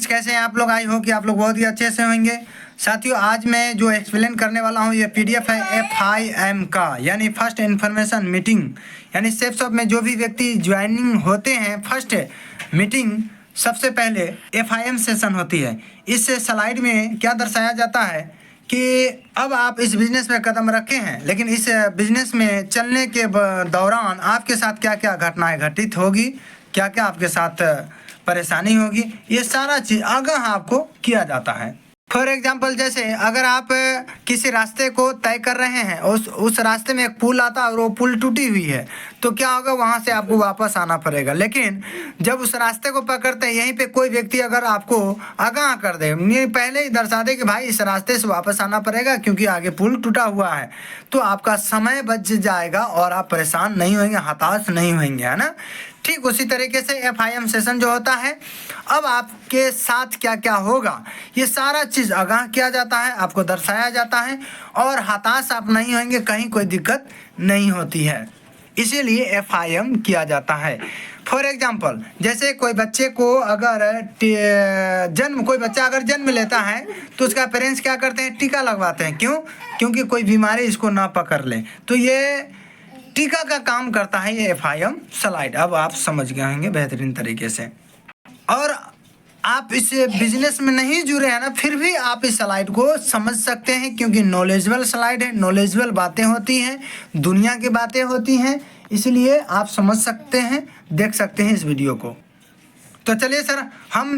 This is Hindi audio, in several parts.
फ्रेंड्स, कैसे हैं आप लोग? आई हो कि आप लोग बहुत ही अच्छे से होंगे। साथियों, आज मैं जो एक्सप्लेन करने वाला हूँ ये पीडीएफ है FIM का, यानी फर्स्ट इन्फॉर्मेशन मीटिंग। यानी सेफ्स में जो भी व्यक्ति ज्वाइनिंग होते हैं फर्स्ट मीटिंग, सबसे पहले FIM सेशन होती है। इस स्लाइड में क्या दर्शाया जाता है कि अब आप इस बिजनेस में कदम रखे हैं, लेकिन इस बिजनेस में चलने के दौरान आपके साथ क्या क्या घटनाएं घटित होगी, क्या क्या आपके साथ परेशानी होगी, ये सारा चीज़ आगाह आपको किया जाता है। फॉर एग्जाम्पल, जैसे अगर आप किसी रास्ते को तय कर रहे हैं, उस रास्ते में एक पुल आता है और वो पुल टूटी हुई है, तो क्या होगा, वहाँ से आपको वापस आना पड़ेगा। लेकिन जब उस रास्ते को पकड़ते हैं, यहीं पे कोई व्यक्ति अगर आपको आगाह कर दे, ये पहले ही दर्शा दे कि भाई इस रास्ते से वापस आना पड़ेगा क्योंकि आगे पुल टूटा हुआ है, तो आपका समय बच जाएगा और आप परेशान नहीं होंगे, हताश नहीं होंगे, है ना। ठीक उसी तरीके से FIM सेशन जो होता है, अब आपके साथ क्या क्या होगा ये सारा चीज़ आगाह किया जाता है, आपको दर्शाया जाता है और हताश आप नहीं होंगे, कहीं कोई दिक्कत नहीं होती है, इसीलिए FIM किया जाता है। फॉर एग्जाम्पल, जैसे कोई बच्चे को अगर कोई बच्चा अगर जन्म लेता है तो उसका पेरेंट्स क्या करते हैं, टीका लगवाते हैं। क्यों? क्योंकि कोई बीमारी इसको ना पकड़ ले, तो ये टीका का काम करता है ये FIM स्लाइड। अब आप समझ गए होंगे बेहतरीन तरीके से। और आप इस बिजनेस में नहीं जुड़े हैं ना, फिर भी आप इस स्लाइड को समझ सकते हैं, क्योंकि नॉलेजेबल स्लाइड है, नॉलेजेबल बातें होती हैं, दुनिया की बातें होती हैं, इसलिए आप समझ सकते हैं, देख सकते हैं इस वीडियो को। तो चलिए सर, हम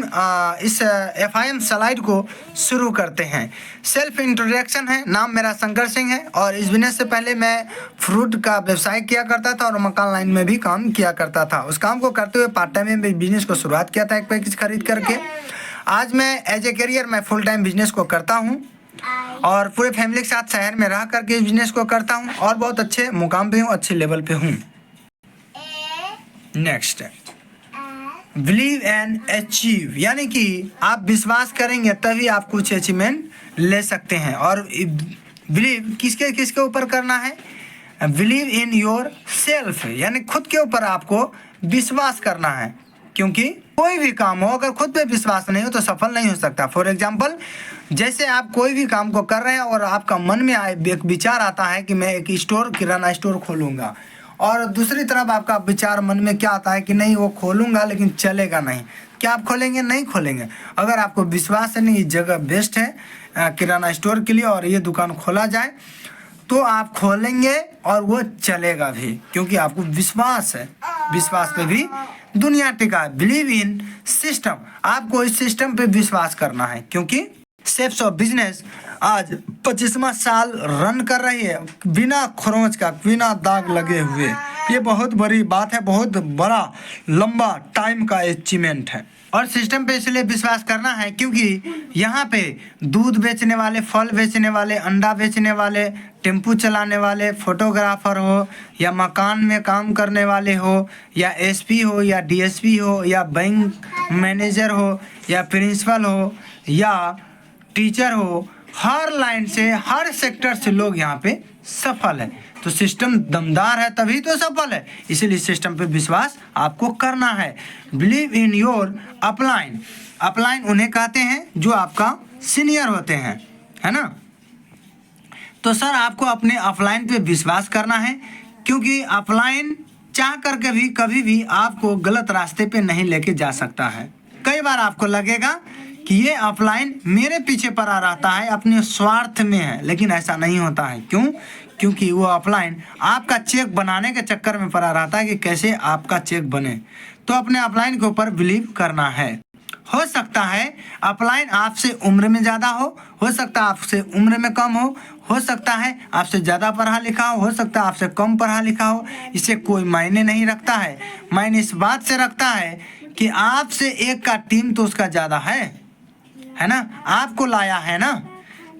इस FIM स्लाइड को शुरू करते हैं। सेल्फ इंट्रोडक्शन है, नाम मेरा शंकर सिंह है और इस बिजनेस से पहले मैं फ्रूट का व्यवसाय किया करता था और मकान लाइन में भी काम किया करता था। उस काम को करते हुए पार्ट टाइम में बिजनेस को शुरुआत किया था, एक पैकेज खरीद करके। आज मैं एज ए करियर मैं फुल टाइम बिजनेस को करता हूँ और पूरे फैमिली के साथ शहर में रह करके इस बिजनेस को करता हूँ और बहुत अच्छे मुकाम पे हूँ, अच्छे लेवल पे हूँ। नेक्स्ट, बिलीव एंड अचीव, यानी कि आप विश्वास करेंगे तभी आप कुछ अचीवमेंट ले सकते हैं। और बिलीव किसके किसके ऊपर करना है? बिलीव इन योर सेल्फ, यानी खुद के ऊपर आपको विश्वास करना है, क्योंकि कोई भी काम हो अगर खुद पे विश्वास नहीं हो तो सफल नहीं हो सकता। फॉर एग्जाम्पल, जैसे आप कोई भी काम को कर रहे हैं और आपका मन में एक विचार आता है कि मैं एक स्टोर, किराना स्टोर खोलूँगा, और दूसरी तरफ आपका विचार मन में क्या आता है कि नहीं वो खोलूँगा लेकिन चलेगा नहीं, क्या आप खोलेंगे? नहीं खोलेंगे। अगर आपको विश्वास है नहीं इस जगह बेस्ट है किराना स्टोर के लिए और ये दुकान खोला जाए, तो आप खोलेंगे और वो चलेगा भी, क्योंकि आपको विश्वास है। विश्वास पे भी दुनिया टिका है। बिलीव इन सिस्टम, आपको इस सिस्टम पे विश्वास करना है, क्योंकि सेफ्स ऑफ बिजनेस आज 25वां साल रन कर रही है बिना खरोंच का, बिना दाग लगे हुए। ये बहुत बड़ी बात है, बहुत बड़ा लंबा टाइम का अचीवमेंट है। और सिस्टम पे इसलिए विश्वास करना है क्योंकि यहाँ पे दूध बेचने वाले, फल बेचने वाले, अंडा बेचने वाले, टेम्पू चलाने वाले, फोटोग्राफर हो या मकान में काम करने वाले हो या SP हो या DSP हो या बैंक मैनेजर हो या प्रिंसिपल हो या टीचर हो, हर लाइन से, हर सेक्टर से लोग यहाँ पे सफल है। तो सिस्टम दमदार है तभी तो सफल है, इसीलिए सिस्टम पे विश्वास आपको करना है। Believe in your upline, upline उन्हें कहते हैं जो आपका सीनियर होते हैं, है ना। तो सर आपको अपने अपलाइन पे विश्वास करना है, क्योंकि अपलाइन चाह करके भी कभी भी आपको गलत रास्ते पे नहीं लेके जा सकता है। कई बार आपको लगेगा कि ये अपलाइन मेरे पीछे पड़ा रहता है, अपने स्वार्थ में है, लेकिन ऐसा नहीं होता है। क्यों? क्योंकि वो अपलाइन आपका चेक बनाने के चक्कर में पड़ा रहता है कि कैसे आपका चेक बने। तो अपने अपलाइन के ऊपर बिलीव करना है। हो सकता है अपलाइन आपसे उम्र में ज़्यादा हो सकता है आपसे उम्र में कम हो सकता है आपसे ज़्यादा पढ़ा लिखा हो सकता है आपसे कम पढ़ा लिखा हो, इससे कोई मायने नहीं रखता है। मायने इस बात से रखता है कि आपसे एक का टीम तो उसका ज़्यादा है ना, आपको लाया है ना।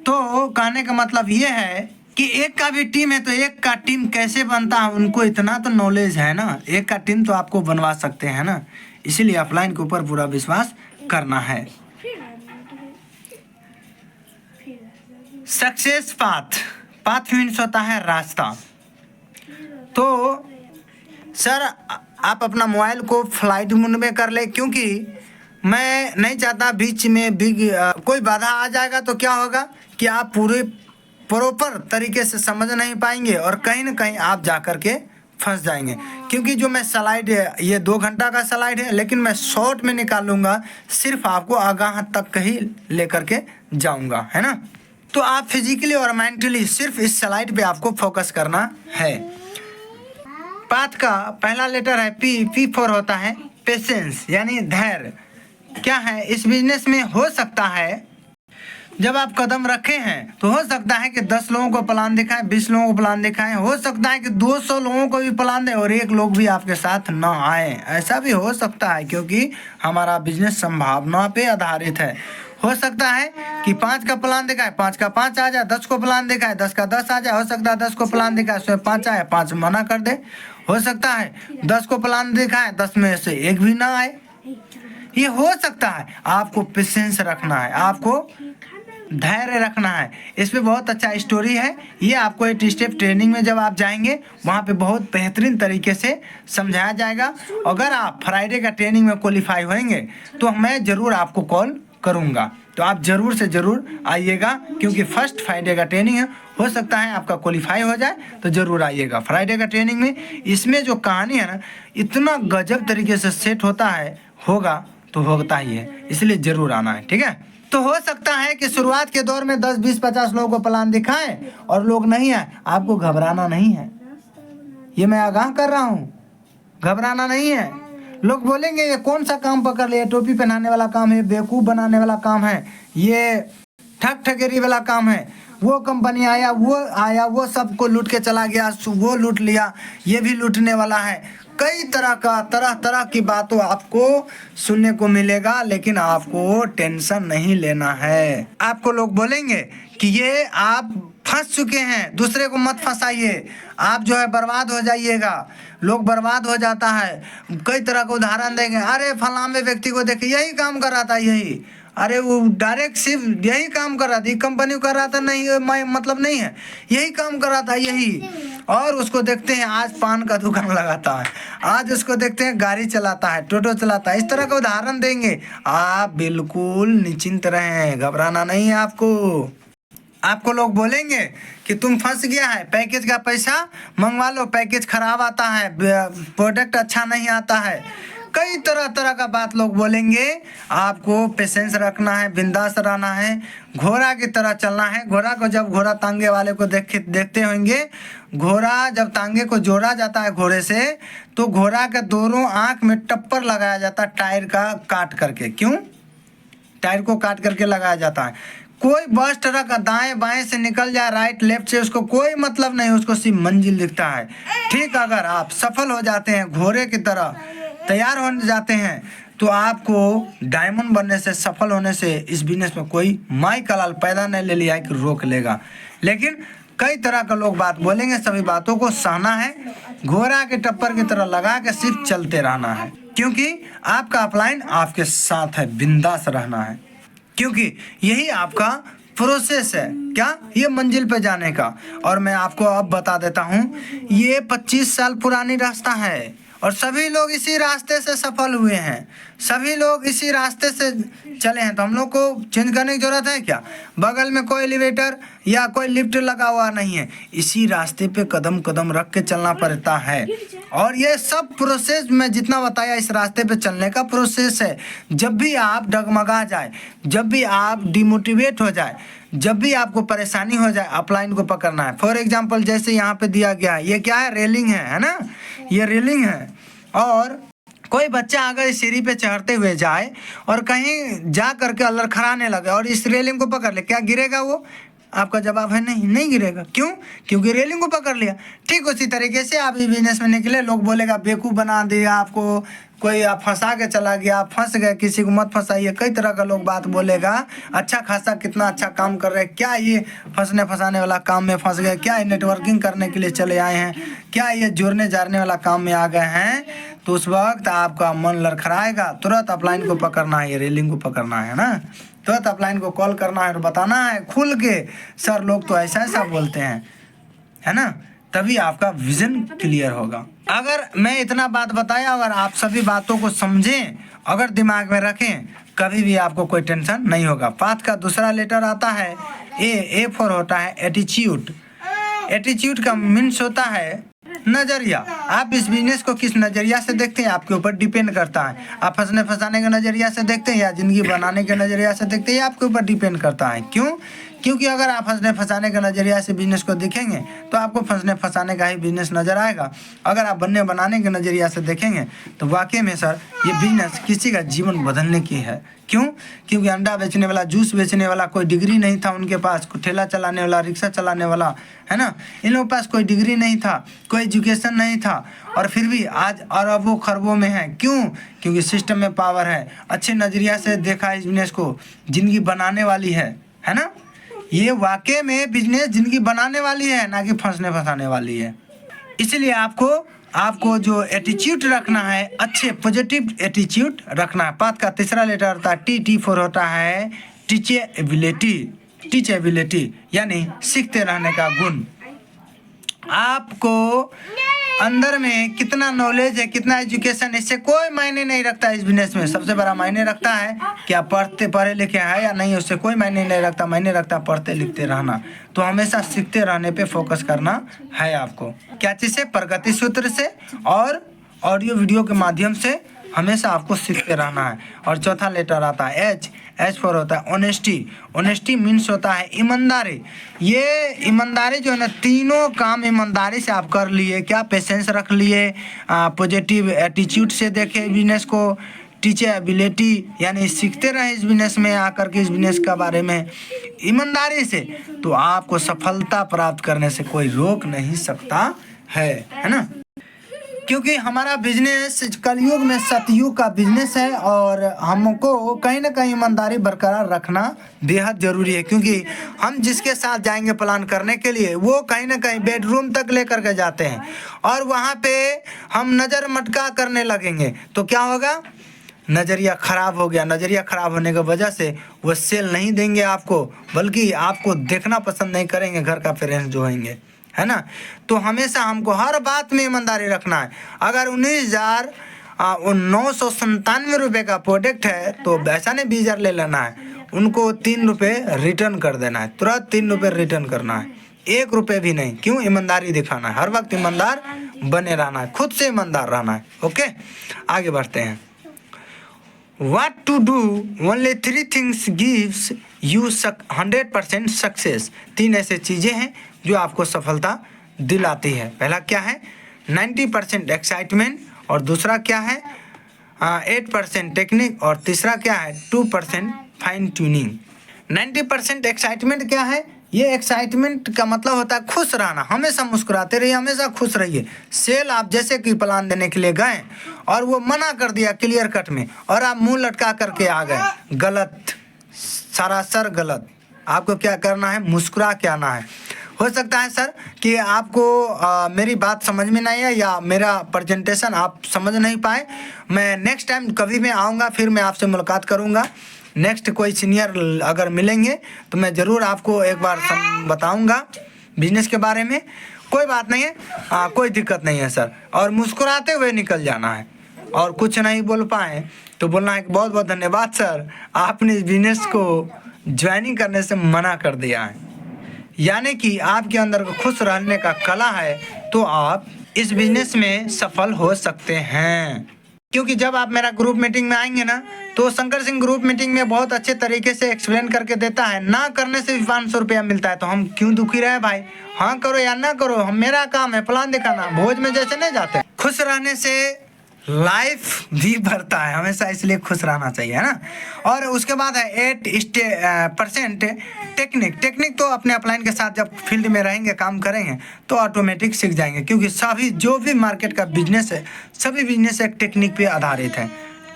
तो कहने का मतलब ये है कि एक का भी टीम है तो एक का टीम कैसे बनता है, उनको इतना तो नॉलेज है ना, एक का टीम तो आपको बनवा सकते हैं ना, इसीलिए अपलाइन के ऊपर पूरा विश्वास करना है। सक्सेस पाथ, पाथ मीन्स होता है रास्ता। तो सर आप अपना मोबाइल को फ्लाइट मोड में कर ले, क्योंकि मैं नहीं चाहता बीच में कोई बाधा आ जाएगा तो क्या होगा कि आप पूरे प्रॉपर तरीके से समझ नहीं पाएंगे और कहीं ना कहीं आप जा कर के फंस जाएंगे। क्योंकि जो मैं स्लाइड है ये 2 घंटा का स्लाइड है, लेकिन मैं शॉर्ट में निकालूंगा, सिर्फ आपको आगाह तक ही लेकर के जाऊंगा, है ना। तो आप फिजिकली और मेंटली सिर्फ इस स्लाइड पे आपको फोकस करना है। पाथ का पहला लेटर है पी। पी फॉर होता है पेशेंस, यानी धैर्य। क्या है इस बिजनेस में, हो सकता है जब आप कदम रखे हैं तो हो सकता है कि 10 लोगों को प्लान दिखाएं, 20 लोगों को प्लान दिखाएं, हो सकता है कि 200 लोगों को भी प्लान दें और 1 लोग भी आपके साथ ना आए। ऐसा भी हो सकता है क्योंकि हमारा बिजनेस संभावना पे आधारित है। हो सकता है कि 5 का प्लान दिखाए, 5 का 5 आ जाए, 10 को प्लान दिखाए, 10 का 10 आ जाए। हो सकता है 10 को प्लान दिखाए, उसमें 5 आए, 5 मना कर दे। हो सकता है 10 को प्लान दिखाए, 10 में से 1 भी ना आए। ये हो सकता है। आपको पेशेंस रखना है, आपको धैर्य रखना है। इस पे बहुत अच्छा स्टोरी है। ये आपको 8 स्टेप ट्रेनिंग में जब आप जाएंगे वहाँ पे बहुत बेहतरीन तरीके से समझाया जाएगा। अगर आप फ्राइडे का ट्रेनिंग में क्वालिफाई होंगे तो मैं ज़रूर आपको कॉल करूँगा, तो आप ज़रूर से ज़रूर आइएगा, क्योंकि फर्स्ट फ्राइडे का ट्रेनिंग है। हो सकता है आपका क्वालिफाई हो जाए तो ज़रूर आइएगा फ्राइडे का ट्रेनिंग में। इसमें जो कहानी है ना, इतना गजब तरीके से सेट होता है, होगा तो होता ही है, इसलिए ज़रूर आना है, ठीक है। तो हो सकता है कि शुरुआत के दौर में 10, 20, 50 लोगों को प्लान दिखाएं और लोग नहीं आए। आपको घबराना नहीं है, ये मैं आगाह कर रहा हूँ, घबराना नहीं है। लोग बोलेंगे ये कौन सा काम पकड़ लिया, टोपी पहनाने वाला काम है, बेवकूफ़ बनाने वाला काम है, ये ठगेरी वाला काम है। वो कंपनी आया, वो सबको लूट के चला गया, वो लूट लिया, ये भी लूटने वाला है। कई तरह तरह की बातों आपको सुनने को मिलेगा, लेकिन आपको टेंशन नहीं लेना है। आपको लोग बोलेंगे कि ये आप फंस चुके हैं, दूसरे को मत फंसाइए, आप जो है बर्बाद हो जाइएगा। लोग बर्बाद हो जाता है, कई तरह का उदाहरण देंगे। अरे फलाने व्यक्ति को देखिए, यही काम कर रहा था, यही, अरे वो डायरेक्ट सिर्फ यही काम कर रहा था, कंपनी कर रहा था, नहीं मतलब नहीं है, यही काम कर रहा था, यही। और उसको देखते हैं आज पान का दुकान लगाता है, आज उसको देखते हैं गाड़ी चलाता है, टोटो चलाता है। इस तरह का उदाहरण देंगे। आप बिल्कुल निश्चिंत रहें, घबराना नहीं है आपको। आपको लोग बोलेंगे कि तुम फंस गया है, पैकेज का पैसा मंगवा लो, पैकेज खराब आता है, प्रोडक्ट अच्छा नहीं आता है, कई तरह का बात लोग बोलेंगे। आपको पेशेंस रखना है, बिंदास रहना है, घोड़ा की तरह चलना है। घोड़ा को जब घोड़ा तांगे वाले को देखते होंगे, घोड़ा जब तांगे को जोड़ा जाता है घोड़े से, तो घोड़ा के दोनों आँख में टप्पर लगाया जाता है टायर का काट करके। क्यों टायर को काट करके लगाया जाता है? कोई बस ट्रक दाएं बाएं से निकल जाए, राइट लेफ्ट से, उसको कोई मतलब नहीं, उसको सिर्फ मंजिल दिखता है। ठीक, अगर आप सफल हो जाते हैं, घोड़े की तरह तैयार हो जाते हैं, तो आपको डायमंड बनने से, सफल होने से इस बिजनेस में कोई माई कलाल पैदा नहीं ले लिया है कि रोक लेगा। लेकिन कई तरह का लोग बात बोलेंगे, सभी बातों को सहना है, घोड़ा के टप्पर की तरह लगा के सिर्फ चलते रहना है, क्योंकि आपका अपलाइन आपके साथ है, बिंदास रहना है, क्योंकि यही आपका प्रोसेस है। क्या? ये मंजिल पे जाने का। और मैं आपको अब बता देता हूँ, ये 25 साल पुरानी रास्ता है और सभी लोग इसी रास्ते से सफल हुए हैं, सभी लोग इसी रास्ते से चले हैं। तो हम लोग को चेंज करने की ज़रूरत है क्या? बगल में कोई एलिवेटर या कोई लिफ्ट लगा हुआ नहीं है, इसी रास्ते पे कदम कदम रख के चलना पड़ता है। और ये सब प्रोसेस मैं जितना बताया, इस रास्ते पे चलने का प्रोसेस है। जब भी आप डगमगा जाए, जब भी आप डिमोटिवेट हो जाए, जब भी आपको परेशानी हो जाए, अपलाइन को पकड़ना है। फॉर एग्जाम्पल जैसे यहाँ पे दिया गया है, ये क्या है? रेलिंग है ना, ये रेलिंग है। और कोई बच्चा अगर इस सीढ़ी पे चढ़ते हुए जाए और कहीं जा करके लड़खड़ाने लगे और इस रेलिंग को पकड़ ले, क्या गिरेगा वो? आपका जवाब है नहीं, नहीं गिरेगा। क्यों? क्योंकि रेलिंग को पकड़ लिया। ठीक उसी तरीके से आप इस बिजनेस में निकले, लोग बोलेगा बेवकूफ़ बना दिया आपको, कोई आप फंसा के चला गया, आप फंस गए, किसी को मत फंसाइए। कई तरह का लोग बात बोलेगा। अच्छा खासा कितना अच्छा काम कर रहे हैं, क्या ये फंसने फंसाने वाला काम में फंस गए? क्या ये नेटवर्किंग करने के लिए चले आए हैं? क्या ये जोड़ने जाने वाला काम में आ गए हैं? तो उस वक्त आपका मन लड़खड़ाएगा, तुरंत अपलाइन को पकड़ना है, ये रेलिंग को पकड़ना है ना, तुरंत अपलाइन को कॉल करना है और बताना है खुल के, सर लोग तो ऐसा ऐसा बोलते हैं, है ना, तभी आपका विजन क्लियर होगा। अगर मैं इतना बात बताया, अगर आप सभी बातों को समझें अगर दिमाग में रखें कभी भी आपको कोई टेंशन नहीं होगा। पाथ का दूसरा लेटर आता है ए फॉर होता है एटीट्यूड। एटीट्यूड का मीन्स होता है नजरिया। आप इस बिजनेस को किस नजरिया से देखते हैं आपके ऊपर डिपेंड करता है। आप फंसने फंसाने के नजरिया से देखते हैं या जिंदगी बनाने के नजरिया से देखते हैं, ये आपके ऊपर डिपेंड करता है। क्यों? क्योंकि अगर आप फंसने फंसाने के नजरिया से बिजनेस को देखेंगे तो आपको फंसने फंसाने का ही बिजनेस नजर आएगा। अगर आप बनने बनाने के नजरिया से देखेंगे तो वाकई में सर ये बिजनेस किसी का जीवन बदलने की है। क्यों? क्योंकि अंडा बेचने वाला, जूस बेचने वाला कोई डिग्री नहीं था उनके पास, ठेला चलाने वाला, रिक्शा चलाने वाला, है ना, इन लोगों के पास कोई डिग्री नहीं था, कोई एजुकेशन नहीं था, और फिर भी आज अरबों खरबों में है। क्यों? क्योंकि सिस्टम में पावर है, अच्छे नज़रिया से देखा इस बिजनेस को, जिंदगी बनाने वाली है ना। ये वाकई में बिजनेस जिंदगी बनाने वाली है, ना कि फंसने फंसाने वाली है। इसलिए आपको जो एटीट्यूड रखना है, अच्छे पॉजिटिव एटीट्यूड रखना है। पाथ का तीसरा लेटर होता है टी फॉर होता है टीचेबिलिटी यानी सीखते रहने का गुण। आपको अंदर में कितना नॉलेज है, कितना एजुकेशन, इससे कोई मायने नहीं रखता इस बिजनेस में। सबसे बड़ा मायने रखता है कि आप पढ़े लिखे हैं या नहीं, उससे कोई मायने नहीं रखता। मायने रखता पढ़ते लिखते रहना। तो हमेशा सीखते रहने पे फोकस करना है आपको। क्या चीज़ से? प्रगति सूत्र से और ऑडियो वीडियो के माध्यम से हमेशा आपको सीखते रहना है। और चौथा लेटर आता है एच फॉर होता है ऑनेस्टी। ऑनेस्टी मीन्स होता है ईमानदारी। ये ईमानदारी जो है ना, तीनों काम ईमानदारी से आप कर लिए। क्या? पेशेंस रख लिए, पॉजिटिव एटीट्यूड से देखे बिजनेस को, टीचेबिलिटी यानी सीखते रहे इस बिजनेस में आकर के, इस बिजनेस के बारे में ईमानदारी से, तो आपको सफलता प्राप्त करने से कोई रोक नहीं सकता है ना। क्योंकि हमारा बिजनेस कलयुग में सतयुग का बिजनेस है और हमको कहीं ना कहीं ईमानदारी बरकरार रखना बेहद ज़रूरी है। क्योंकि हम जिसके साथ जाएंगे प्लान करने के लिए, वो कहीं ना कहीं बेडरूम तक लेकर के जाते हैं और वहाँ पे हम नज़र मटका करने लगेंगे तो क्या होगा? नज़रिया ख़राब हो गया। नज़रिया ख़राब होने की वजह से वो सेल नहीं देंगे आपको, बल्कि आपको देखना पसंद नहीं करेंगे घर का पेरेंट्स जो होंगे, है ना। तो हमेशा हमको हर बात में ईमानदारी रखना है। अगर 19,997 रुपये का प्रोडक्ट है तो ऐसा नहीं 20,000 ले लेना है, उनको 3 रुपये रिटर्न कर देना है, तुरंत 3 रुपये रिटर्न करना है, 1 रुपये भी नहीं। क्यों? ईमानदारी दिखाना है, हर वक्त ईमानदार बने रहना है, खुद से ईमानदार रहना है। ओके, आगे बढ़ते हैं। What to do? Only 3 things gives you 100% success. 3 ऐसे चीज़ें हैं जो आपको सफलता दिलाती है। पहला क्या है? 90% एक्साइटमेंट, और दूसरा क्या है? 8% टेक्निक, और तीसरा क्या है? 2% फाइन ट्यूनिंग। 90% एक्साइटमेंट क्या है? ये एक्साइटमेंट का मतलब होता है खुश रहना, हमेशा मुस्कुराते रहिए, हमेशा खुश रहिए। सेल आप जैसे कि प्लान देने के लिए गए और वो मना कर दिया क्लियर कट में, और आप मुंह लटका करके आ गए, गलत, सरासर गलत। आपको क्या करना है? मुस्कुरा के आना है। हो सकता है सर कि आपको मेरी बात समझ में नहीं है या मेरा प्रेजेंटेशन आप समझ नहीं पाए। मैं नेक्स्ट टाइम कभी मैं आऊँगा, फिर मैं आपसे मुलाकात करूँगा। नेक्स्ट कोई सीनियर अगर मिलेंगे तो मैं ज़रूर आपको एक बार बताऊंगा बिजनेस के बारे में। कोई बात नहीं है, कोई दिक्कत नहीं है सर। और मुस्कुराते हुए निकल जाना है, और कुछ नहीं बोल पाए तो बोलना है कि बहुत बहुत धन्यवाद सर, आपने इस बिजनेस को ज्वाइनिंग करने से मना कर दिया है। यानी कि आपके अंदर खुश रहने का कला है तो आप इस बिजनेस में सफल हो सकते हैं। क्योंकि जब आप मेरा ग्रुप मीटिंग में आएंगे ना, तो शंकर सिंह ग्रुप मीटिंग में बहुत अच्छे तरीके से एक्सप्लेन करके देता है। ना करने से भी 500 रुपया मिलता है, तो हम क्यों दुखी रहे भाई? हाँ करो या ना करो, हम मेरा काम है प्लान दिखाना, भोज में जैसे नहीं जाते। खुश रहने से लाइफ भी बढ़ता है हमेशा, इसलिए खुश रहना चाहिए, है ना। और उसके बाद है 8% टेक्निक तो अपने अपलाइन के साथ जब फील्ड में रहेंगे, काम करेंगे तो ऑटोमेटिक सीख जाएंगे। क्योंकि सभी जो भी मार्केट का बिजनेस है, सभी बिजनेस एक टेक्निक पे आधारित है,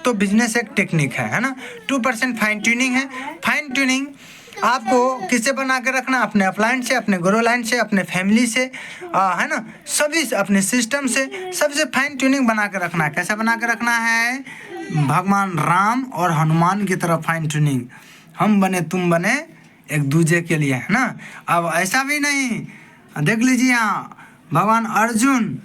तो बिजनेस एक टेक्निक है ना। 2% फाइन ट्यूनिंग है। फाइन ट्यूनिंग आपको किससे बना के रखना? अपने अपलाइन से, अपने ग्रो लाइन से, अपने फैमिली से, है ना, सभी से, अपने सिस्टम से, सबसे फाइन ट्यूनिंग बना के रखना है। कैसे बना के रखना है? भगवान राम और हनुमान की तरह फाइन ट्यूनिंग, हम बने तुम बने एक दूसरे के लिए, है ना। अब ऐसा भी नहीं, देख लीजिए यहाँ भगवान अर्जुन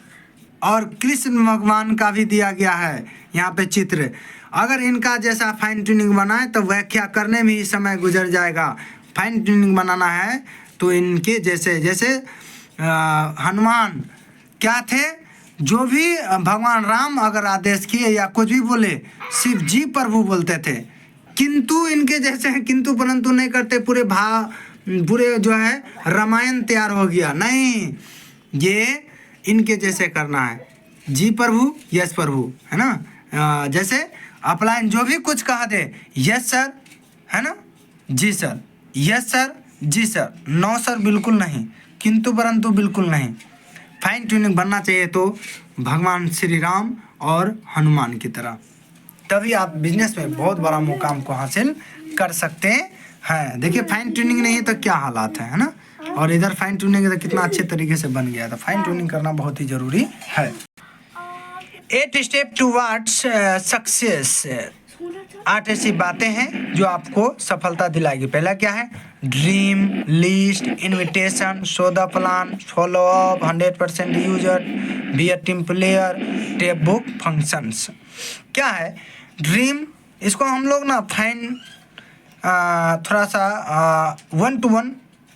और कृष्ण भगवान का भी दिया गया है यहाँ पे चित्र। अगर इनका जैसा फाइन ट्यूनिंग बनाए तो व्याख्या करने में ही समय गुजर जाएगा। फाइन ट्यूनिंग बनाना है तो इनके जैसे, जैसे हनुमान क्या थे, जो भी भगवान राम अगर आदेश किए या कुछ भी बोले शिव जी प्रभु बोलते थे, किंतु इनके जैसे किंतु परंतु नहीं करते, पूरे जो है रामायण तैयार हो गया। नहीं, ये इनके जैसे करना है, जी प्रभु यस प्रभु, है ना। जैसे अपलाइन जो भी कुछ कहा दे, यस सर, है ना, जी सर, यस सर, जी सर, नो सर बिल्कुल नहीं, किंतु परंतु बिल्कुल नहीं। फाइन ट्यूनिंग बनना चाहिए तो भगवान श्री राम और हनुमान की तरह, तभी आप बिजनेस में बहुत बड़ा मुकाम को हासिल कर सकते हैं। देखिए फाइन ट्यूनिंग नहीं है तो क्या हालात है ना। और इधर फाइन ट्यूनिंग तो कितना अच्छे तरीके से बन गया था। फाइन ट्यूनिंग करना बहुत ही जरूरी है। 8 स्टेप टुवर्ड्स सक्सेस, 8 ऐसी बातें हैं जो आपको सफलता दिलाएगी। पहला क्या है? Dream, list, invitation, show the plan, follow up, 100% user, be a team player, tape book, functions. क्या है ड्रीम? इसको हम लोग ना फाइन थोड़ा सा 1 to 1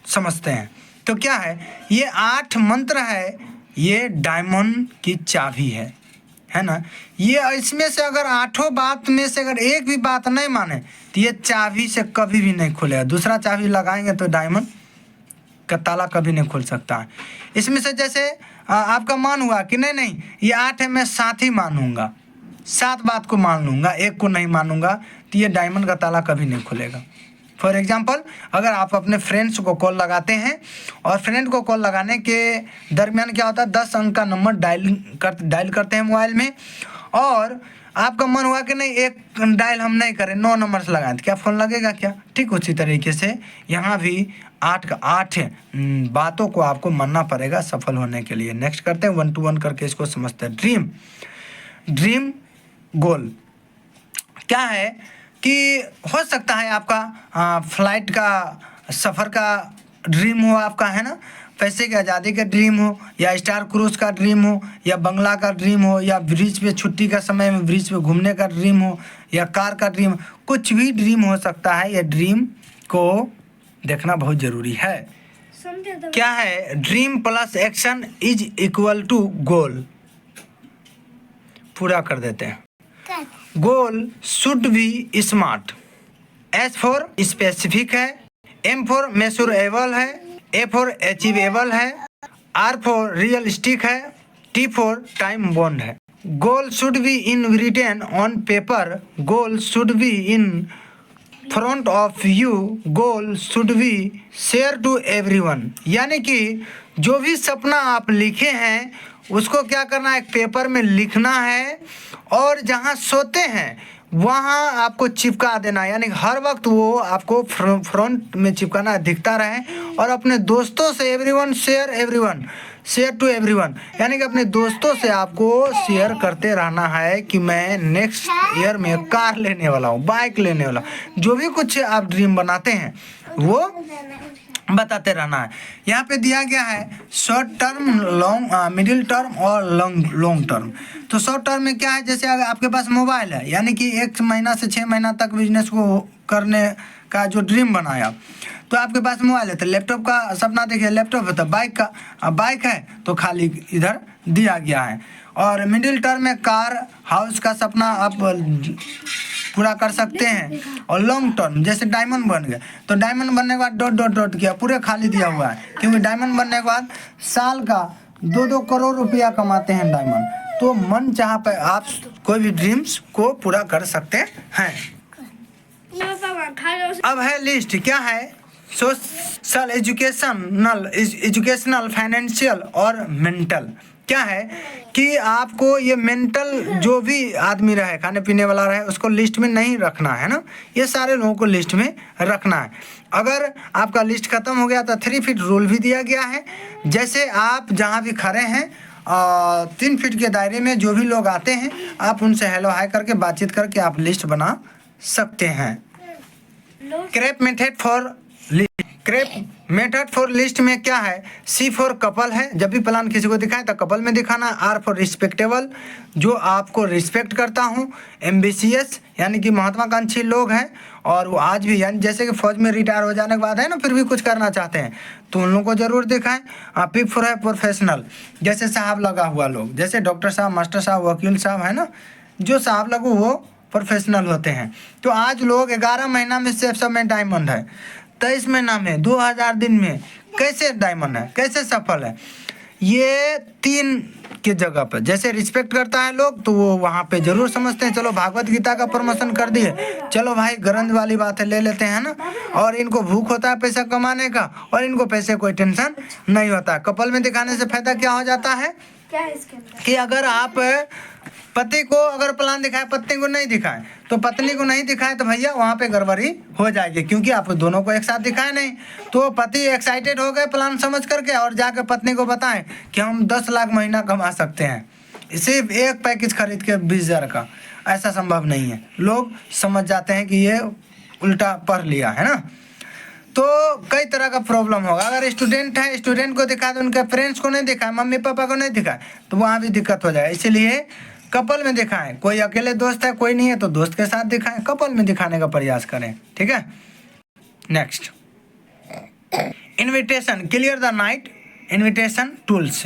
समझते हैं। तो क्या है, ये 8 मंत्र है, ये डायमंड की चाबी है ना। ये इसमें से अगर 8 बात में से अगर एक भी बात नहीं माने तो ये चाबी से कभी भी नहीं खुलेगा। दूसरा चाबी लगाएंगे तो डायमंड का ताला कभी नहीं खुल सकता है। इसमें से जैसे आपका मान हुआ कि नहीं ये 8 है, मैं 7 ही मानूंगा, 7 बात को मान लूँगा, एक को नहीं मानूंगा, तो ये डायमंड का ताला कभी नहीं खुलेगा। फॉर एग्जाम्पल, अगर आप अपने फ्रेंड्स को कॉल लगाते हैं और फ्रेंड को कॉल लगाने के दरमियान क्या होता है, 10 अंक का नंबर डायल करते हैं मोबाइल में, और आपका मन हुआ कि नहीं एक डायल हम नहीं करें, 9 नंबर से लगाएं, तो क्या फ़ोन लगेगा क्या? ठीक उसी तरीके से यहाँ भी 8 बातों को आपको मानना पड़ेगा सफल होने के लिए। नेक्स्ट करते हैं 1 to 1 करके इसको समझते हैं। ड्रीम गोल क्या है कि हो सकता है आपका फ्लाइट का सफ़र का ड्रीम हो आपका, है ना, पैसे की आज़ादी का ड्रीम हो, या स्टार क्रूज का ड्रीम हो, या बंगला का ड्रीम हो, या ब्रिज पे छुट्टी का समय में ब्रिज पे घूमने का ड्रीम हो, या कार का ड्रीम, कुछ भी ड्रीम हो सकता है। ये ड्रीम को देखना बहुत ज़रूरी है। क्या है? Dream plus action is equal to goal. पूरा कर देते हैं। Goal should be smart, S for specific है, एम फॉर मेजरेबल है, ए फॉर अचीवेबल है, आर फॉर रियलिस्टिक है, टी फॉर टाइम बाउंड है। Goal should be in written on paper, goal should be in front of you, goal should be share to everyone. यानी कि जो भी सपना आप लिखे हैं उसको क्या करना है, एक पेपर में लिखना है, और जहाँ सोते हैं वहाँ आपको चिपका देना है। यानी हर वक्त वो आपको फ्रंट में चिपकाना दिखता रहे, और अपने दोस्तों से एवरीवन शेयर टू एवरीवन, यानी कि अपने दोस्तों से आपको शेयर करते रहना है कि मैं नेक्स्ट ईयर में कार लेने वाला हूँ, बाइक लेने वाला हूँ। जो भी कुछ आप ड्रीम बनाते हैं वो बताते रहना है। यहाँ पे दिया गया है short term, long, middle term और लॉन्ग टर्म। तो शॉर्ट टर्म में क्या है, जैसे अगर आपके पास मोबाइल है, यानी कि 1 महीना से 6 महीना तक बिजनेस को करने का जो ड्रीम बनाया, तो आपके पास मोबाइल है तो लैपटॉप का सपना देखिए, लैपटॉप है तो बाइक का, अब बाइक है तो खाली इधर दिया गया है। और मिडिल टर्म में कार, हाउस का सपना आप पूरा कर सकते हैं। और लॉन्ग टर्म जैसे डायमंड बन गए, तो डायमंड बनने के बाद डॉट डॉट डॉट किया, पूरे खाली दिया हुआ है, क्योंकि डायमंड बनने के बाद साल का 2-2 करोड़ रुपया कमाते हैं डायमंड। तो मन चाह पे आप कोई भी ड्रीम्स को पूरा कर सकते हैं। अब है लिस्ट। क्या है? सोशल, एजुकेशनल, फाइनेंशियल और मेंटल। क्या है कि आपको ये मेंटल जो भी आदमी रहे, खाने पीने वाला रहे, उसको लिस्ट में नहीं रखना है ना, ये सारे लोगों को लिस्ट में रखना है। अगर आपका लिस्ट खत्म हो गया तो 3 फीट रूल भी दिया गया है। जैसे आप जहाँ भी खड़े हैं 3 फीट के दायरे में जो भी लोग आते हैं आप उनसे हेलो हाय करके बातचीत करके आप लिस्ट बना सकते हैं। Crap method for list. Crepe method for list में क्या है, सी फॉर कपल है, जब भी प्लान किसी को दिखाए तो कपल में दिखाना। आर फॉर रिस्पेक्टेबल, जो आपको रिस्पेक्ट करता हूँ। एम्बिशियस, यानी कि महत्वाकांक्षी लोग हैं और वो आज भी, यानी जैसे कि फौज में रिटायर हो जाने के बाद है ना, फिर भी कुछ करना चाहते हैं तो उन लोगों को जरूर दिखाएं। पी फॉर है प्रोफेशनल, जैसे साहब लगा हुआ लोग, जैसे डॉक्टर साहब, मास्टर साहब, वकील साहब है ना, जो साहब लगू वो प्रोफेशनल होते हैं। तो आज लोग 11 महीना में सेफ सब में डायमंड है, 23 महीना में, 2000 दिन में कैसे डायमंड है, कैसे सफल है। ये 3 के जगह पर जैसे रिस्पेक्ट करता है लोग तो वो वहाँ पे जरूर समझते हैं, चलो भागवत गीता का प्रमोशन कर दिए, चलो भाई ग्रंथ वाली बातें ले लेते हैं ना। और इनको भूख होता है पैसा कमाने का और इनको पैसे कोई टेंशन नहीं होता। कपल में दिखाने से फायदा क्या हो जाता है क्या है इसके अंदर? कि अगर आप पति को अगर प्लान दिखाए, पत्नी को नहीं दिखाए, तो पत्नी को नहीं दिखाए तो भैया वहाँ पे गड़बड़ी हो जाएगी, क्योंकि आप दोनों को एक साथ दिखाए नहीं। तो पति एक्साइटेड हो गए प्लान समझ करके और जाकर पत्नी को बताएं कि हम 10 लाख महीना कमा सकते हैं सिर्फ एक पैकेज खरीद के 20,000 का। ऐसा संभव नहीं है, लोग समझ जाते हैं कि ये उल्टा पढ़ लिया है ना। तो कई तरह का प्रॉब्लम होगा। अगर स्टूडेंट है, स्टूडेंट को दिखाए तो उनके पेरेंट्स को नहीं दिखाए, मम्मी पापा को नहीं दिखाए तो वहाँ भी दिक्कत हो जाए। इसलिए कपल में दिखाएं, कोई अकेले दोस्त है कोई नहीं है तो दोस्त के साथ दिखाएं, कपल में दिखाने का प्रयास करें, ठीक है। Next, invitation, clear the night invitation tools.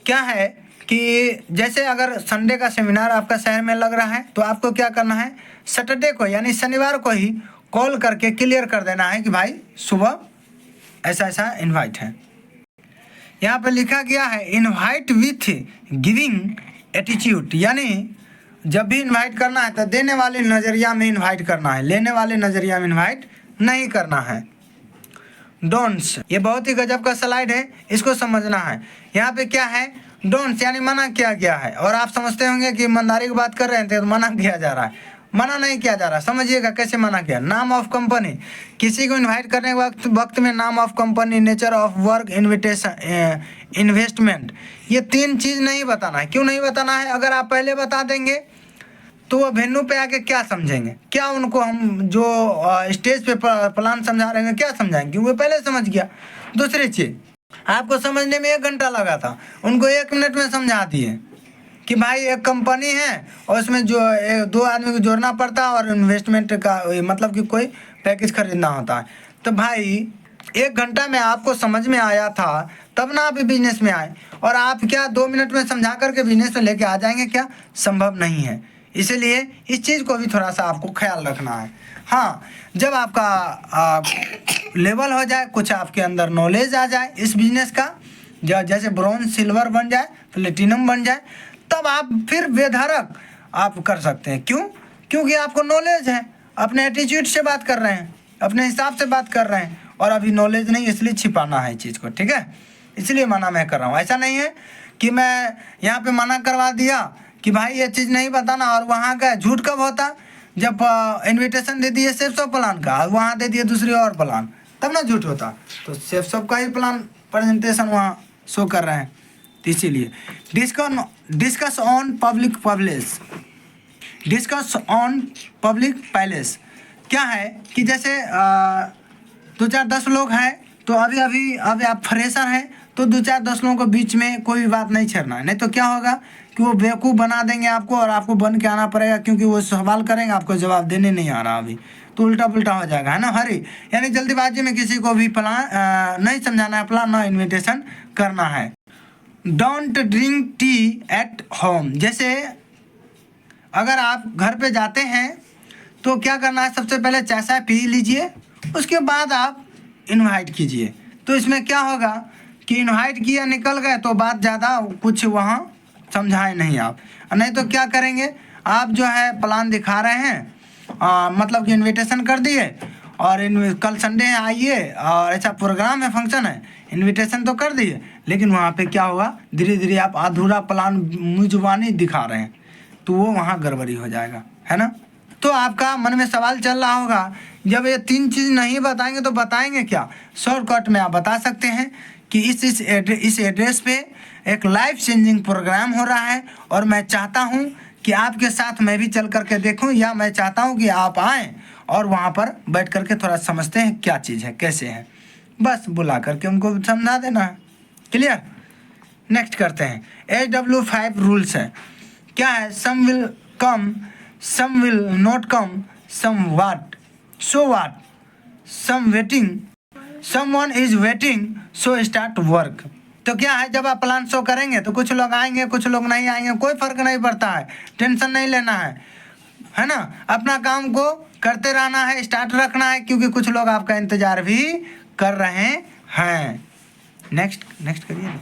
क्या है कि जैसे अगर संडे का सेमिनार आपका शहर में लग रहा है तो आपको क्या करना है, सैटरडे को यानी शनिवार को ही कॉल करके क्लियर कर देना है कि भाई सुबह ऐसा ऐसा इनवाइट है। यहाँ पे लिखा गया है इनवाइट विथ गिविंग एटीट्यूड, यानी जब भी इनवाइट करना है तो देने वाले नज़रिया में इनवाइट करना है, लेने वाले नज़रिया में इनवाइट नहीं करना है। डोंट्स, ये बहुत ही गजब का स्लाइड है, इसको समझना है। यहाँ पे क्या है, डोंट्स यानी मना किया गया है। और आप समझते होंगे कि ईमानदारी की बात कर रहे थे तो मना किया जा रहा है, मना नहीं किया जा रहा। समझिएगा कैसे मना किया। नाम ऑफ कंपनी, किसी को इनवाइट करने के वक्त में नाम of company, nature of work, invitation, investment, ये 3 चीज़ नहीं बताना है। क्यों नहीं बताना है, अगर आप पहले बता देंगे तो वो वेन्यू पे आके क्या समझेंगे, क्या उनको हम जो स्टेज पे प्लान समझा रहे हैं क्या समझाएंगे, क्योंकि वो पहले समझ गया। दूसरी चीज़, आपको समझने में 1 घंटा लगा था, उनको 1 मिनट में समझा दिए कि भाई एक कंपनी है और उसमें जो 2 आदमी को जोड़ना पड़ता है और इन्वेस्टमेंट का मतलब कि कोई पैकेज खरीदना होता है। तो भाई 1 घंटा में आपको समझ में आया था तब ना आप बिजनेस में आए, और आप क्या 2 मिनट में समझा करके बिजनेस में लेके आ जाएंगे, क्या संभव नहीं है। इसलिए इस चीज़ को भी थोड़ा सा आपको ख्याल रखना है। हाँ, जब आपका लेवल हो जाए, कुछ आपके अंदर नॉलेज आ जाए इस बिजनेस का, जैसे ब्रॉन्ज सिल्वर बन जाए, प्लेटिनम बन जाए, तब आप फिर बेधड़क आप कर सकते हैं। क्यों? क्योंकि आपको नॉलेज है, अपने एटीट्यूड से बात कर रहे हैं, अपने हिसाब से बात कर रहे हैं, और अभी नॉलेज नहीं, इसलिए छिपाना है चीज़ को, ठीक है। इसलिए मना मैं कर रहा हूँ। ऐसा नहीं है कि मैं यहाँ पे मना करवा दिया कि भाई ये चीज़ नहीं बताना, और वहाँ का झूठ कब होता, जब इन्विटेशन दे दिए सेफ सब प्लान का और वहाँ दे दिए दूसरी और प्लान, तब ना झूठ होता। तो सेफ सब का ही प्लान प्रेजेंटेशन वहाँ शो कर रहे हैं। तो इसीलिए discuss on public palace, discuss on public palace क्या है कि जैसे 2-4-10 लोग हैं तो अभी आप फ्रेशर हैं तो 2-4-10 लोगों के बीच में कोई बात नहीं छेड़ना है, नहीं तो क्या होगा कि वो बेवकूफ़ बना देंगे आपको और आपको बन के आना पड़ेगा, क्योंकि वो सवाल करेंगे आपको जवाब देने नहीं आ रहा अभी, तो उल्टा पुल्टा हो जाएगा, है ना। हरी यानी जल्दीबाजी में किसी को भी प्लान नहीं समझाना है, प्लान ना इन्विटेशन करना है। Don't drink tea at home, जैसे अगर आप घर पे जाते हैं तो क्या करना है, सबसे पहले चाय पी लीजिए, उसके बाद आप इनवाइट कीजिए। तो इसमें क्या होगा कि इनवाइट किया निकल गए तो बात ज़्यादा कुछ वहाँ समझाए नहीं आप, नहीं तो क्या करेंगे आप जो है प्लान दिखा रहे हैं, मतलब कि इनविटेशन कर दिए और कल संडे है आइए और ऐसा प्रोग्राम है, फंक्शन है, इनविटेशन तो कर दिए, लेकिन वहाँ पे क्या होगा, धीरे धीरे आप अधूरा प्लान मुँहजुबानी दिखा रहे हैं, तो वो वहाँ गड़बड़ी हो जाएगा, है ना। तो आपका मन में सवाल चल रहा होगा, जब ये 3 चीज़ नहीं बताएंगे तो बताएंगे क्या। शॉर्टकट में आप बता सकते हैं कि इस एड्रेस पे एक लाइफ चेंजिंग प्रोग्राम हो रहा है और मैं चाहता हूँ कि आपके साथ मैं भी चल करके देखूँ, या मैं चाहता हूँ कि आप आएँ और वहाँ पर बैठ करके थोड़ा समझते हैं क्या चीज़ है, कैसे है, बस बुला करके उनको समझा देना है। क्लियर। नेक्स्ट करते हैं। HW5 रूल्स है, क्या है? Some will come, some will not come, some what, so what, some waiting, someone is waiting, so start work. तो क्या है, जब आप प्लान शो करेंगे तो कुछ लोग आएंगे, कुछ लोग नहीं आएंगे, कोई फर्क नहीं पड़ता है, टेंशन नहीं लेना है ना। अपना काम को करते रहना है, स्टार्ट रखना है, क्योंकि कुछ लोग आपका इंतजार भी कर रहे हैं। नेक्स्ट करिए ना।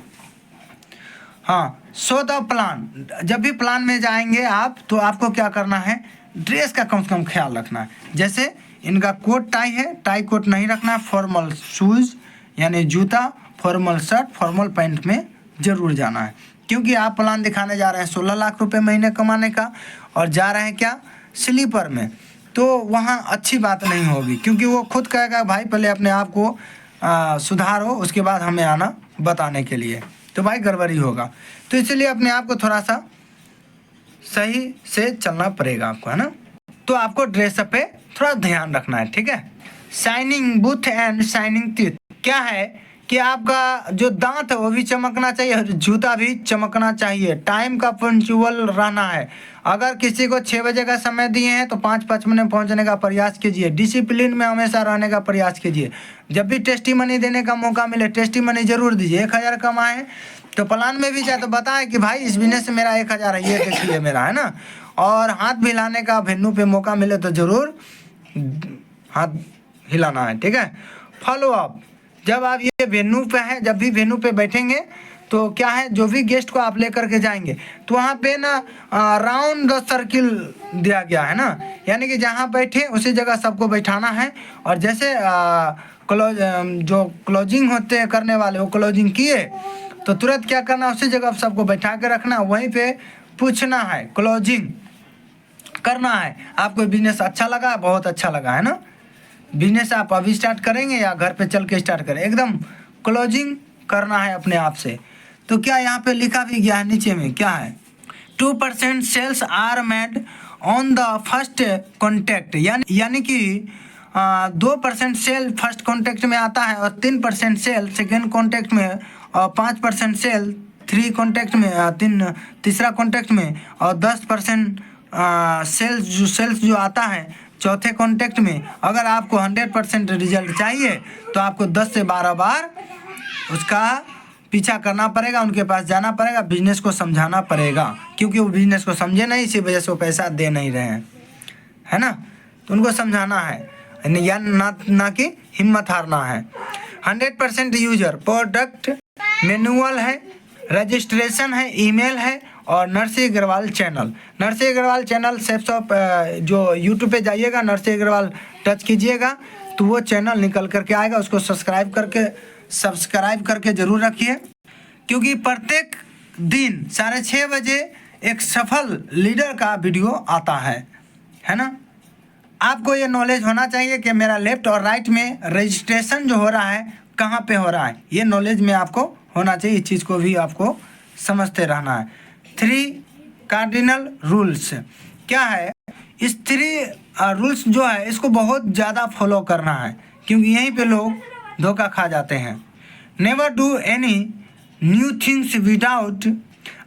हाँ, सो द प्लान, जब भी प्लान में जाएंगे आप तो आपको क्या करना है, ड्रेस का कम से कम ख्याल रखना है। जैसे इनका कोट टाई है, टाई कोट नहीं रखना है, फॉर्मल शूज़ यानी जूता, फॉर्मल शर्ट, फॉर्मल पैंट में ज़रूर जाना है, क्योंकि आप प्लान दिखाने जा रहे हैं 16 लाख रुपए महीने कमाने का और जा रहे हैं क्या, स्लीपर में, तो वहाँ अच्छी बात नहीं होगी, क्योंकि वो खुद कहेगा भाई पहले अपने आप को सुधारो, उसके बाद हमें आना बताने के लिए, तो भाई गड़बड़ी होगा। तो इसलिए अपने आप को थोड़ा सा सही से चलना पड़ेगा आपको, है ना। तो आपको ड्रेसअप पे थोड़ा ध्यान रखना है, ठीक है। Shining booth and shining teeth, क्या है कि आपका जो दांत है वो भी चमकना चाहिए और जूता भी चमकना चाहिए। टाइम का पंक्चुअल रहना है। अगर किसी को 6 बजे का समय दिए हैं तो 5:55 में पहुंचने का प्रयास कीजिए। डिसिप्लिन में हमेशा रहने का प्रयास कीजिए। जब भी टेस्टी मनी देने का मौका मिले टेस्टी मनी जरूर दीजिए। 1000 कमाए तो प्लान में भी जाए तो बताएं कि भाई इस बिजनेस से मेरा 1000 है, ये देखिए मेरा, है ना। और हाथ भी हिलाने का वेन्यू पे मौका मिले तो ज़रूर हाथ हिलाना है, ठीक है। फॉलो अप, जब आप ये वेन्यू पे हैं, जब भी वेन्यू पे बैठेंगे तो क्या है, जो भी गेस्ट को आप लेकर के जाएंगे तो वहाँ पे ना राउंड द सर्किल दिया गया है ना, यानी कि जहाँ बैठे उसी जगह सबको बैठाना है। और जैसे जो क्लोजिंग होते हैं करने वाले, वो क्लोजिंग किए तो तुरंत क्या करना, उसी जगह सबको बैठा के रखना, वहीं पे पूछना है, क्लोजिंग करना है। आपको बिजनेस अच्छा लगा, बहुत अच्छा लगा, है ना। बिजनेस आप अभी स्टार्ट करेंगे या घर पे चल के स्टार्ट करें, एकदम क्लोजिंग करना है अपने आप से। तो क्या यहाँ पे लिखा भी गया है नीचे में, क्या है, 2% sales are made on the first contact, यानी कि 2% सेल फर्स्ट कॉन्टैक्ट में आता है और 3% सेल सेकेंड कॉन्टैक्ट में और 5% सेल 3 कॉन्टैक्ट में, तीसरा कॉन्टैक्ट में, और 10% सेल्स जो आता है चौथे कॉन्टैक्ट में। अगर आपको 100% रिजल्ट चाहिए तो आपको 10 से 12 बार उसका पीछा करना पड़ेगा, उनके पास जाना पड़ेगा, बिजनेस को समझाना पड़ेगा, क्योंकि वो बिजनेस को समझे नहीं, इसी वजह से वो पैसा दे नहीं रहे हैं, है ना। तो उनको समझाना है या ना कि हिम्मत हारना है। 100% यूजर, प्रोडक्ट मैनुअल है, रजिस्ट्रेशन है, ईमेल है और नरसी अग्रवाल चैनल। नरसी अग्रवाल चैनल सेफ्स ऑफ जो यूट्यूब पे जाइएगा, नरसी अग्रवाल टच कीजिएगा तो वो चैनल निकल करके आएगा, उसको सब्सक्राइब करके ज़रूर रखिए, क्योंकि प्रत्येक दिन 6:30 बजे एक सफल लीडर का वीडियो आता है ना। आपको ये नॉलेज होना चाहिए कि मेरा लेफ्ट और राइट में रजिस्ट्रेशन जो हो रहा है कहाँ पे हो रहा है, ये नॉलेज में आपको होना चाहिए। इस चीज़ को भी आपको समझते रहना है। 3 कार्डिनल रूल्स, क्या है, इस 3 रूल्स जो है इसको बहुत ज़्यादा फॉलो करना है, क्योंकि यहीं पे लोग धोखा खा जाते हैं। Never do any new things without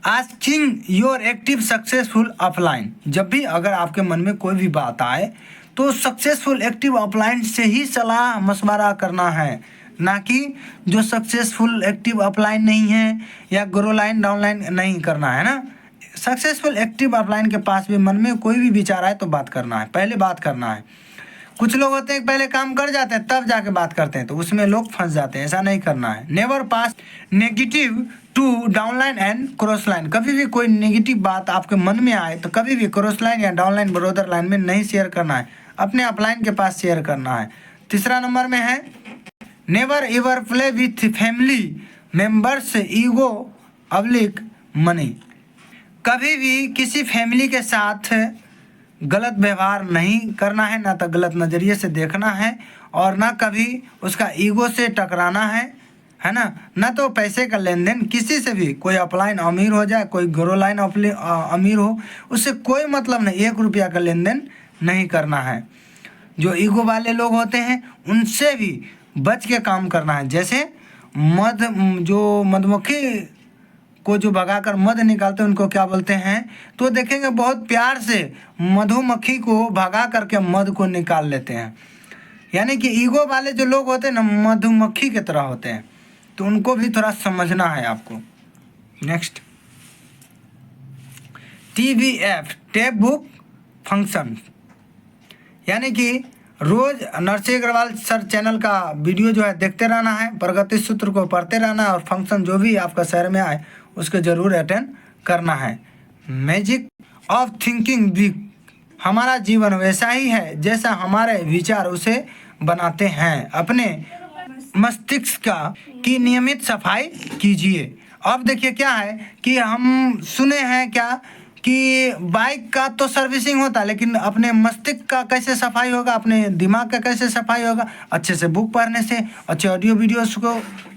asking your active successful upline. जब भी अगर आपके मन में कोई भी बात आए तो सक्सेसफुल एक्टिव अपलाइन से ही सलाह मशवरा करना है, ना कि जो सक्सेसफुल एक्टिव अपलाइन नहीं है या ग्रो लाइन डाउनलाइन नहीं करना है ना। सक्सेसफुल एक्टिव अपलाइन के पास भी मन में कोई भी विचार आए तो बात करना है, पहले बात करना है। कुछ लोग होते हैं पहले काम कर जाते हैं तब जाके बात करते हैं, तो उसमें लोग फंस जाते हैं, ऐसा नहीं करना है। Never pass negative to downline and cross line, कभी भी कोई नेगेटिव बात आपके मन में आए तो कभी भी क्रॉस लाइन या डाउनलाइन ब्रोदर लाइन में नहीं शेयर करना है, अपने अपलाइन के पास शेयर करना है। तीसरा नंबर में है never ever play with family members ego oblique money, कभी भी किसी फैमिली के साथ गलत व्यवहार नहीं करना है, ना तो गलत नज़रिए से देखना है और ना कभी उसका ईगो से टकराना है ना। ना तो पैसे का लेन देन किसी से भी, कोई अपलाइन अमीर हो जाए कोई ग्रो लाइन अमीर हो, उससे कोई मतलब नहीं, 1 रुपया का लेन देन नहीं करना है। जो ईगो वाले लोग होते हैं उनसे भी बच के काम करना है। जैसे मधुमक्खी को जो भगाकर मध निकालते हैं उनको क्या बोलते हैं, तो देखेंगे बहुत प्यार से मधुमक्खी को भगा करके मध को निकाल लेते हैं। यानी कि ईगो वाले जो लोग होते हैं ना मधुमक्खी की तरह होते हैं, तो उनको भी थोड़ा समझना है आपको। Next, TBF tape book function, यानी कि रोज नरसिंह अग्रवाल सर चैनल का वीडियो जो है देखते रहना है, प्रगति सूत्र को पढ़ते रहना है, और फंक्शन जो भी आपका शहर में आए उसको जरूर अटेंड करना है। मैजिक ऑफ थिंकिंग बिग, हमारा जीवन वैसा ही है जैसा हमारे विचार उसे बनाते हैं। अपने मस्तिष्क की नियमित सफाई कीजिए। अब देखिए क्या है कि हम सुने हैं क्या कि बाइक का तो सर्विसिंग होता है, लेकिन अपने मस्तिष्क का कैसे सफाई होगा, अपने दिमाग का कैसे सफाई होगा, अच्छे से बुक पढ़ने से, अच्छे ऑडियो वीडियोस को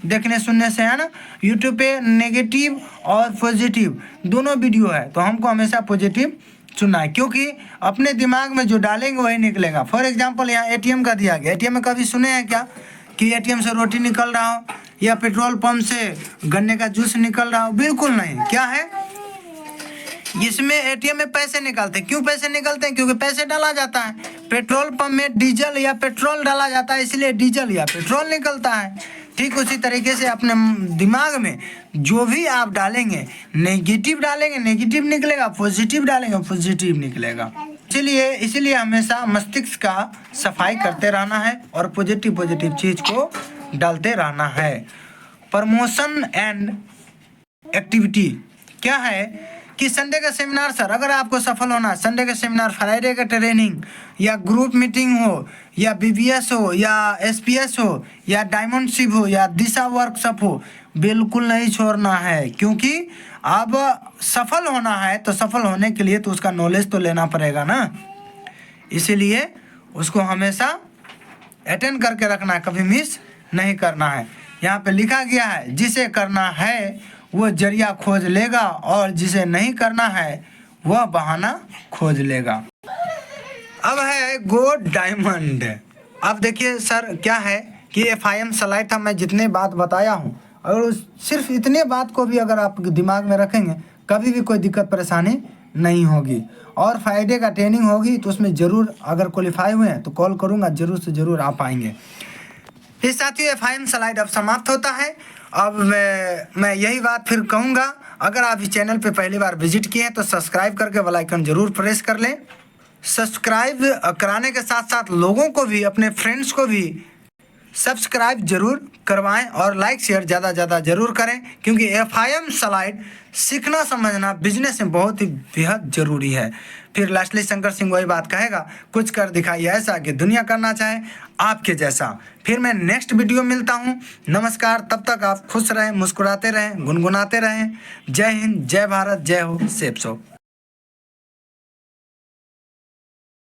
देखने सुनने से, है ना। यूट्यूब पे नेगेटिव और पॉजिटिव दोनों वीडियो है, तो हमको हमेशा पॉजिटिव चुनना है, क्योंकि अपने दिमाग में जो डालेंगे वही निकलेगा। फॉर एग्जाम्पल यहाँ ATM का दिया गया, ATM में कभी सुने हैं क्या कि ATM से रोटी निकल रहा हो या पेट्रोल पंप से गन्ने का जूस निकल रहा हो? बिल्कुल नहीं। क्या है, इसमें ATM में पैसे निकलते हैं। क्यों पैसे निकलते हैं? क्योंकि पैसे डाला जाता है। पेट्रोल पंप में डीजल या पेट्रोल डाला जाता है, इसलिए डीजल या पेट्रोल निकलता है। ठीक उसी तरीके से अपने दिमाग में जो भी आप डालेंगे, नेगेटिव डालेंगे नेगेटिव निकलेगा, पॉजिटिव डालेंगे पॉजिटिव निकलेगा। इसीलिए हमेशा मस्तिष्क का सफाई करते रहना है और पॉजिटिव चीज को डालते रहना है। प्रमोशन एंड एक्टिविटी क्या है कि संडे का सेमिनार सर, अगर आपको सफल होना है, संडे का सेमिनार, फ्राइडे का ट्रेनिंग या ग्रुप मीटिंग हो या BBS हो या SPS हो या डायमंडशिप हो या दिशा वर्कशॉप हो, बिल्कुल नहीं छोड़ना है। क्योंकि अब सफल होना है तो सफल होने के लिए तो उसका नॉलेज तो लेना पड़ेगा ना, इसीलिए उसको हमेशा अटेंड करके रखना है, कभी मिस नहीं करना है। यहाँ पे लिखा गया है जिसे करना है वो जरिया खोज लेगा और जिसे नहीं करना है वह बहाना खोज लेगा। अब है गो डायमंड। अब देखिए सर क्या है कि FIM स्लाइड था, मैं जितने बात बताया हूँ, अगर सिर्फ इतने बात को भी अगर आप दिमाग में रखेंगे कभी भी कोई दिक्कत परेशानी नहीं होगी। और फ्राइडे का ट्रेनिंग होगी तो उसमें ज़रूर अगर क्वालिफाई हुए हैं तो कॉल करूँगा, ज़रूर से ज़रूर आप आएंगे। इस साथियों FIM स्लाइड अब समाप्त होता है। अब मैं यही बात फिर कहूँगा, अगर आप इस चैनल पे पहली बार विजिट किए हैं तो सब्सक्राइब करके बेल आइकन जरूर प्रेस कर लें। सब्सक्राइब कराने के साथ साथ लोगों को भी, अपने फ्रेंड्स को भी सब्सक्राइब जरूर करवाएं और लाइक शेयर ज़्यादा जरूर करें, क्योंकि FIM स्लाइड सीखना समझना बिजनेस में बहुत ही बेहद ज़रूरी है। फिर लास्टली शंकर सिंह वही बात कहेगा, कुछ कर दिखाइए ऐसा कि दुनिया करना चाहे आपके जैसा। फिर मैं नेक्स्ट वीडियो मिलता हूँ। नमस्कार, तब तक आप खुश रहें, मुस्कुराते रहें, गुनगुनाते रहें। जय हिंद, जय भारत, जय हो सेफ सो।